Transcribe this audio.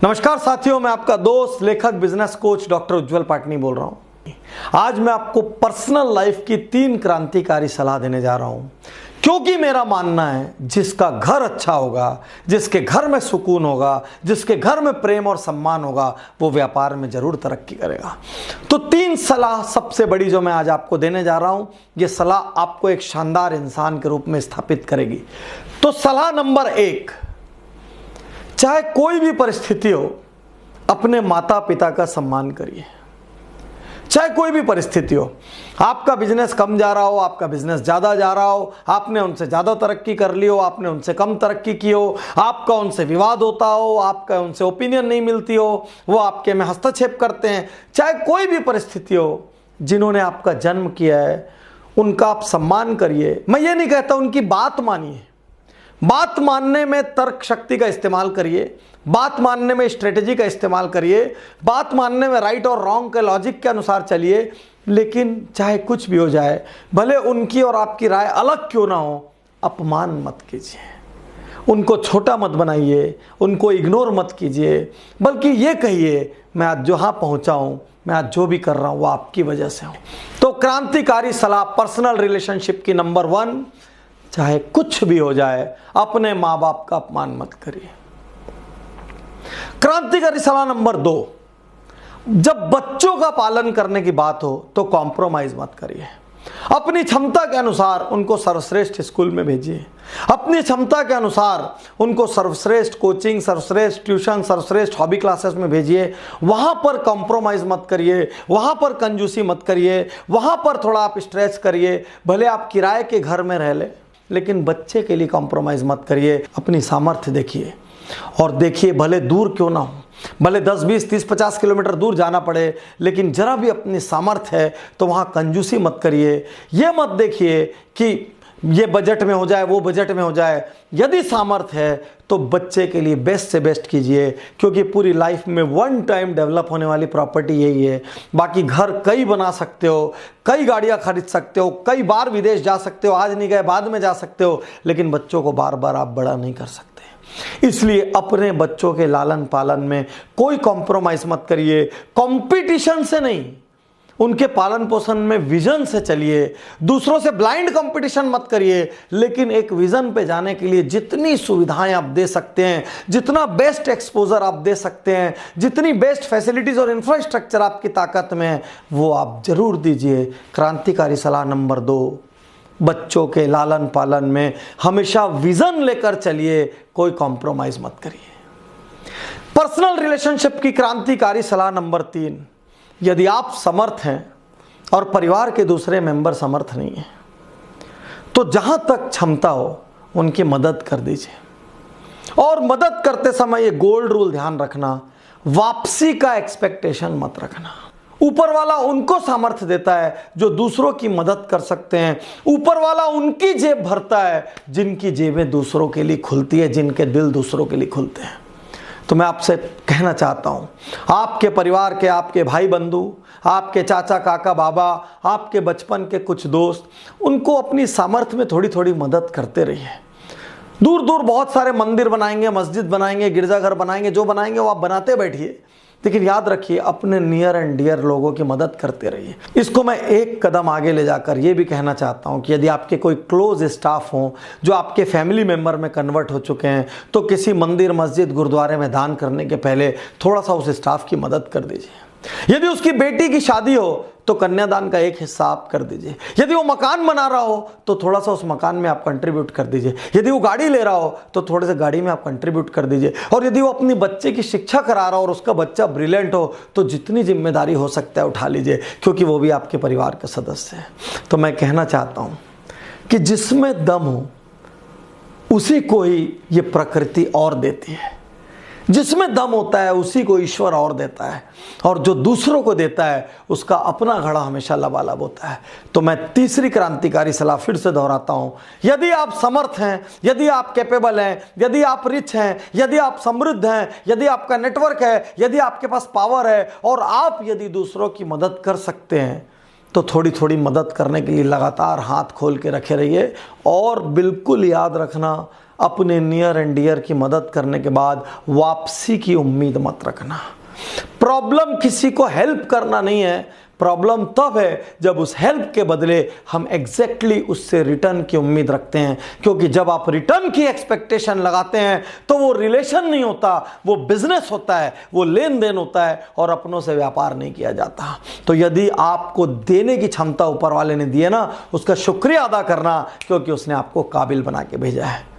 नमस्कार साथियों, मैं आपका दोस्त लेखक बिजनेस कोच डॉक्टर उज्जवल पाटनी बोल रहा हूं। आज मैं आपको पर्सनल लाइफ की 3 क्रांतिकारी सलाह देने जा रहा हूं, क्योंकि मेरा मानना है जिसका घर अच्छा होगा, जिसके घर में सुकून होगा, जिसके घर में प्रेम और सम्मान होगा, वो व्यापार में जरूर तरक्की करेगा। तो 3 सलाह सबसे बड़ी जो मैं आज आपको देने जा रहा हूं, ये सलाह आपको एक शानदार इंसान के रूप में स्थापित करेगी। तो सलाह नंबर 1, चाहे कोई भी परिस्थिति हो, अपने माता पिता का सम्मान करिए। चाहे कोई भी परिस्थिति हो, आपका बिजनेस कम जा रहा हो, आपका बिजनेस ज़्यादा जा रहा हो, आपने उनसे ज़्यादा तरक्की कर ली हो, आपने उनसे कम तरक्की की हो, आपका उनसे विवाद होता हो, आपका उनसे ओपिनियन नहीं मिलती हो, वो आपके में हस्तक्षेप करते हैं, चाहे कोई भी परिस्थिति हो, जिन्होंने आपका जन्म किया है उनका आप सम्मान करिए। मैं ये नहीं कहता उनकी बात मानिए, बात मानने में तर्क शक्ति का इस्तेमाल करिए, बात मानने में स्ट्रेटेजी का इस्तेमाल करिए, बात मानने में राइट और रॉन्ग के लॉजिक के अनुसार चलिए। लेकिन चाहे कुछ भी हो जाए, भले उनकी और आपकी राय अलग क्यों ना हो, अपमान मत कीजिए, उनको छोटा मत बनाइए, उनको इग्नोर मत कीजिए, बल्कि ये कहिए मैं आज जहाँ पहुँचा हूँ, मैं आज जो भी कर रहा हूँ वो आपकी वजह से हूँ। तो क्रांतिकारी सलाह पर्सनल रिलेशनशिप की नंबर 1, चाहे कुछ भी हो जाए, अपने माँ बाप का अपमान मत करिए। क्रांतिकारी सलाह नंबर 2, जब बच्चों का पालन करने की बात हो तो कॉम्प्रोमाइज मत करिए। अपनी क्षमता के अनुसार उनको सर्वश्रेष्ठ स्कूल में भेजिए, अपनी क्षमता के अनुसार उनको सर्वश्रेष्ठ कोचिंग, सर्वश्रेष्ठ ट्यूशन, सर्वश्रेष्ठ हॉबी क्लासेस में भेजिए। वहां पर कॉम्प्रोमाइज मत करिए, वहां पर कंजूसी मत करिए, वहां पर थोड़ा आप स्ट्रेच करिए। भले आप किराए के घर में रह ले, लेकिन बच्चे के लिए कॉम्प्रोमाइज़ मत करिए। अपनी सामर्थ्य देखिए और देखिए, भले दूर क्यों ना हो, भले 10, 20, 30, 50 किलोमीटर दूर जाना पड़े, लेकिन जरा भी अपनी सामर्थ्य है तो वहाँ कंजूसी मत करिए। ये मत देखिए कि ये बजट में हो जाए, वो बजट में हो जाए। यदि सामर्थ्य है तो बच्चे के लिए बेस्ट से बेस्ट कीजिए, क्योंकि पूरी लाइफ में 1 टाइम डेवलप होने वाली प्रॉपर्टी यही है। बाकी घर कई बना सकते हो, कई गाड़ियां खरीद सकते हो, कई बार विदेश जा सकते हो, आज नहीं गए बाद में जा सकते हो, लेकिन बच्चों को बार बार आप बड़ा नहीं कर सकते। इसलिए अपने बच्चों के लालन पालन में कोई कॉम्प्रोमाइज मत करिए। कंपटीशन से नहीं, उनके पालन पोषण में विजन से चलिए। दूसरों से ब्लाइंड कंपटीशन मत करिए, लेकिन एक विजन पे जाने के लिए जितनी सुविधाएं आप दे सकते हैं, जितना बेस्ट एक्सपोजर आप दे सकते हैं, जितनी बेस्ट फैसिलिटीज और इंफ्रास्ट्रक्चर आपकी ताकत में है, वो आप जरूर दीजिए। क्रांतिकारी सलाह नंबर 2, बच्चों के लालन पालन में हमेशा विजन लेकर चलिए, कोई कॉम्प्रोमाइज मत करिए। पर्सनल रिलेशनशिप की क्रांतिकारी सलाह नंबर 3, यदि आप समर्थ हैं और परिवार के दूसरे मेंबर समर्थ नहीं हैं, तो जहां तक क्षमता हो उनकी मदद कर दीजिए। और मदद करते समय ये गोल्ड रूल ध्यान रखना, वापसी का एक्सपेक्टेशन मत रखना। ऊपर वाला उनको सामर्थ्य देता है जो दूसरों की मदद कर सकते हैं। ऊपर वाला उनकी जेब भरता है जिनकी जेबें दूसरों के लिए खुलती है, जिनके दिल दूसरों के लिए खुलते हैं। तो मैं आपसे कहना चाहता हूं, आपके परिवार के, आपके भाई बंधु, आपके चाचा काका बाबा, आपके बचपन के कुछ दोस्त, उनको अपनी सामर्थ्य में थोड़ी थोड़ी मदद करते रहिए। दूर दूर बहुत सारे मंदिर बनाएंगे, मस्जिद बनाएंगे, गिरजाघर बनाएंगे, जो बनाएंगे वो आप बनाते बैठिए, लेकिन याद रखिए अपने नियर एंड डियर लोगों की मदद करते रहिए। इसको मैं एक कदम आगे ले जाकर ये भी कहना चाहता हूँ कि यदि आपके कोई क्लोज स्टाफ हों जो आपके फैमिली मेंबर में कन्वर्ट हो चुके हैं, तो किसी मंदिर, मस्जिद, गुरुद्वारे में दान करने के पहले थोड़ा सा उस स्टाफ की मदद कर दीजिए। यदि उसकी बेटी की शादी हो तो कन्यादान का एक हिस्सा आप कर दीजिए। यदि वो मकान बना रहा हो तो थोड़ा सा उस मकान में आप कंट्रीब्यूट कर दीजिए। यदि वो गाड़ी ले रहा हो तो थोड़े से गाड़ी में आप कंट्रीब्यूट कर दीजिए। और यदि वो अपनी बच्चे की शिक्षा करा रहा हो और उसका बच्चा ब्रिलियंट हो तो जितनी जिम्मेदारी हो सकता है उठा लीजिए, क्योंकि वो भी आपके परिवार का सदस्य है। तो मैं कहना चाहता हूँ कि जिसमें दम हो उसी को ही ये प्रकृति और देती है, जिसमें दम होता है उसी को ईश्वर और देता है, और जो दूसरों को देता है उसका अपना घड़ा हमेशा लबालब होता है। तो मैं तीसरी क्रांतिकारी सलाह फिर से दोहराता हूं, यदि आप समर्थ हैं, यदि आप कैपेबल हैं, यदि आप रिच हैं, यदि आप समृद्ध हैं, यदि आपका नेटवर्क है, यदि आपके पास पावर है और आप यदि दूसरों की मदद कर सकते हैं, तो थोड़ी थोड़ी मदद करने के लिए लगातार हाथ खोल के रखे रहिए। और बिल्कुल याद रखना, अपने नियर एंड डियर की मदद करने के बाद वापसी की उम्मीद मत रखना। प्रॉब्लम किसी को हेल्प करना नहीं है, प्रॉब्लम तब है जब उस हेल्प के बदले हम एग्जैक्टली उससे रिटर्न की उम्मीद रखते हैं। क्योंकि जब आप रिटर्न की एक्सपेक्टेशन लगाते हैं तो वो रिलेशन नहीं होता, वो बिजनेस होता है, वो लेन देन होता है और अपनों से व्यापार नहीं किया जाता। तो यदि आपको देने की क्षमता ऊपर वाले ने दी है ना, उसका शुक्रिया अदा करना, क्योंकि उसने आपको काबिल बना के भेजा है।